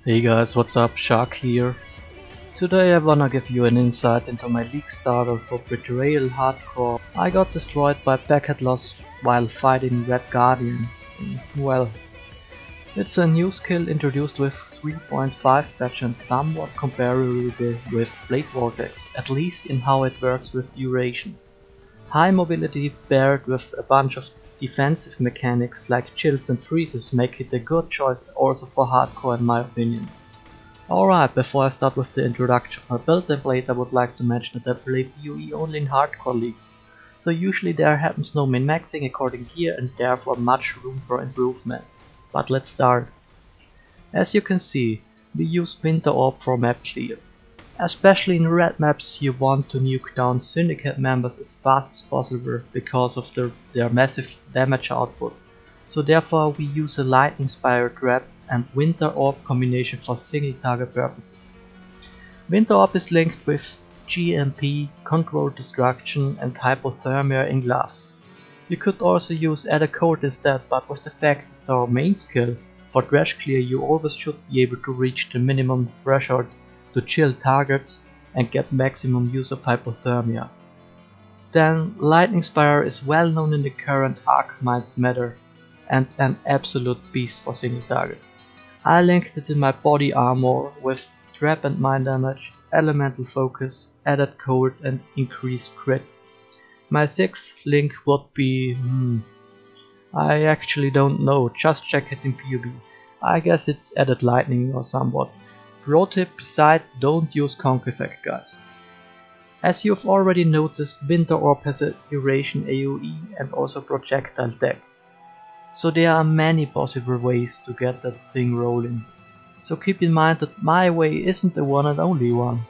Hey guys, what's up? Shaarq here. Today I wanna give you an insight into my league starter for Betrayal Hardcore. I got destroyed by packet loss while fighting Red Guardian. Well, it's a new skill introduced with 3.5 patch and somewhat comparable with Blade Vortex, at least in how it works with duration. High mobility paired with a bunch of defensive mechanics like chills and freezes make it a good choice also for hardcore in my opinion. Alright, before I start with the introduction of my build template, I would like to mention that I play PoE only in hardcore leagues, so usually there happens no min-maxing according here and therefore much room for improvements. But let's start. As you can see, we use Winter Orb for map clear. Especially in red maps you want to nuke down syndicate members as fast as possible because of their massive damage output, so therefore we use a lightning spire trap and Winter Orb combination for single target purposes. Winter Orb is linked with GMP, Controlled Destruction and Hypothermia in gloves. You could also use Add a Code instead, but with the fact it's our main skill, for trash clear you always should be able to reach the minimum threshold to chill targets and get maximum use of hypothermia. Then Lightning Spire is well known in the current Arc Minds meta and an absolute beast for single target. I linked it in my body armor with trap and mine damage, elemental focus, added cold and increased crit. My sixth link would be I actually don't know, just check it in PUB. I guess it's added lightning or somewhat. Pro tip beside, don't use conk effect guys. As you've already noticed, Winter Orb has a duration AoE and also projectile deck. So there are many possible ways to get that thing rolling. So keep in mind that my way isn't the one and only one.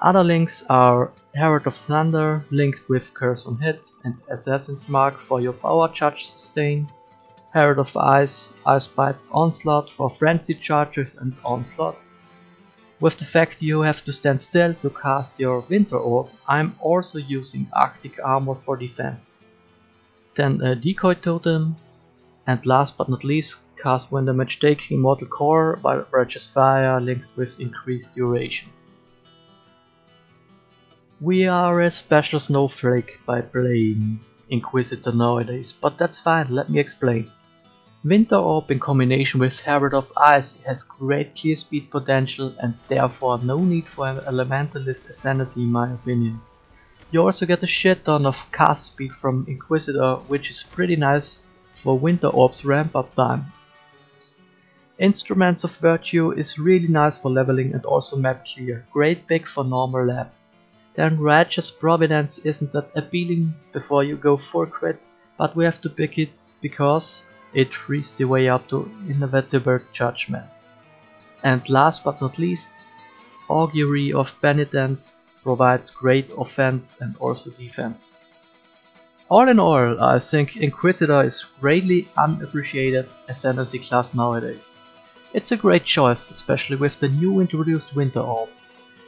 Other links are Herald of Thunder linked with Curse on Hit and Assassin's Mark for your power charge sustain. Herald of Ice, Ice Bite Onslaught for frenzy charges and onslaught. With the fact you have to stand still to cast your Winter Orb, I'm also using Arctic Armor for defense. Then a Decoy Totem, and last but not least, cast when damage taking Immortal Core by Righteous Fire linked with increased duration. We are a special snowflake by playing Inquisitor nowadays, but that's fine, let me explain. Winter Orb in combination with Herald of Ice has great clear speed potential and therefore no need for an Elementalist Ascendancy in my opinion. You also get a shit ton of cast speed from Inquisitor, which is pretty nice for Winter Orb's ramp up time. Instruments of Virtue is really nice for leveling and also map clear, great pick for normal lab. Then Righteous Providence isn't that appealing before you go full crit, but we have to pick it because it frees the way up to Inevitable Judgment. And last but not least, Augury of Penitence provides great offense and also defense. All in all, I think Inquisitor is greatly unappreciated ascendancy class nowadays. It's a great choice, especially with the new introduced Winter Orb.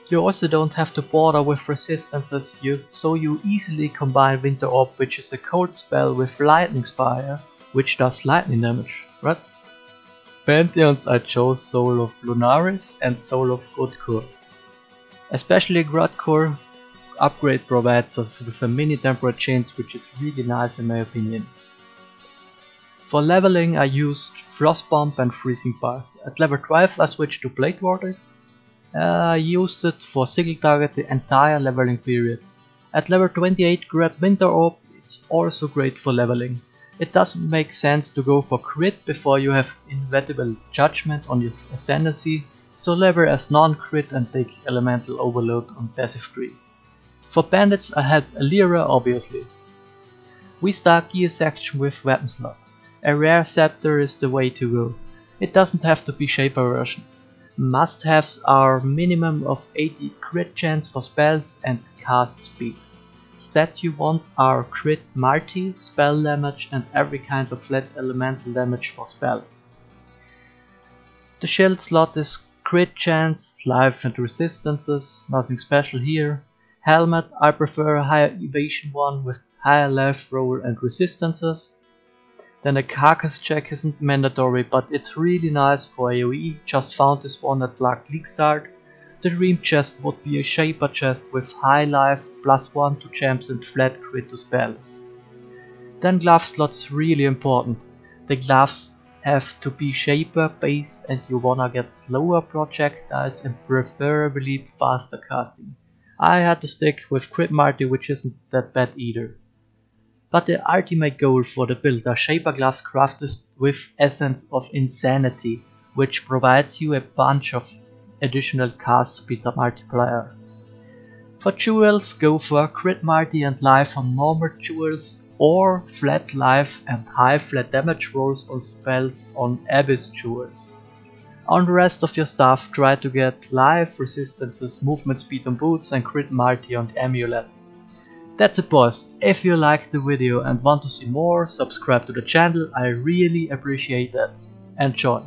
You also don't have to bother with resistances, so you easily combine Winter Orb, which is a cold spell, with Lightning Spire, which does lightning damage, right? Pantheons I chose Soul of Lunaris and Soul of Grudkur. Especially Grudkur upgrade provides us with a mini temperate change, which is really nice in my opinion. For leveling I used Frost Bomb and Freezing Bars. At level 12 I switched to Blade Vortex. I used it for single target the entire leveling period. At level 28 grab Winter Orb, it's also great for leveling. It doesn't make sense to go for crit before you have Inevitable Judgment on your Ascendancy, so level as non-crit and take Elemental Overload on passive tree. For bandits I had Alira obviously. We start gear section with Weapon Slot. A rare scepter is the way to go. It doesn't have to be Shaper version. Must-haves are minimum of 80 crit chance for spells and cast speed. Stats you want are crit multi, spell damage and every kind of flat elemental damage for spells. The shield slot is crit chance, life and resistances, nothing special here. Helmet, I prefer a higher evasion one with higher life roll and resistances. Then a carcass check isn't mandatory, but it's really nice for AoE. Just found this one at League Start. The dream chest would be a Shaper chest with high life, +1 to champs and flat crit to spells. Then glove slots really important. The gloves have to be Shaper base and you wanna get slower projectiles and preferably faster casting. I had to stick with Crit Multi, which isn't that bad either. But the ultimate goal for the build are Shaper gloves crafted with Essence of Insanity, which provides you a bunch of additional cast speed multiplier. For jewels, go for Crit Multi and life on normal jewels, or flat life and high flat damage rolls on spells on Abyss jewels. On the rest of your stuff, try to get life, resistances, movement speed on boots and Crit Multi on the amulet. That's it boys, if you liked the video and want to see more, subscribe to the channel, I really appreciate that. Enjoy!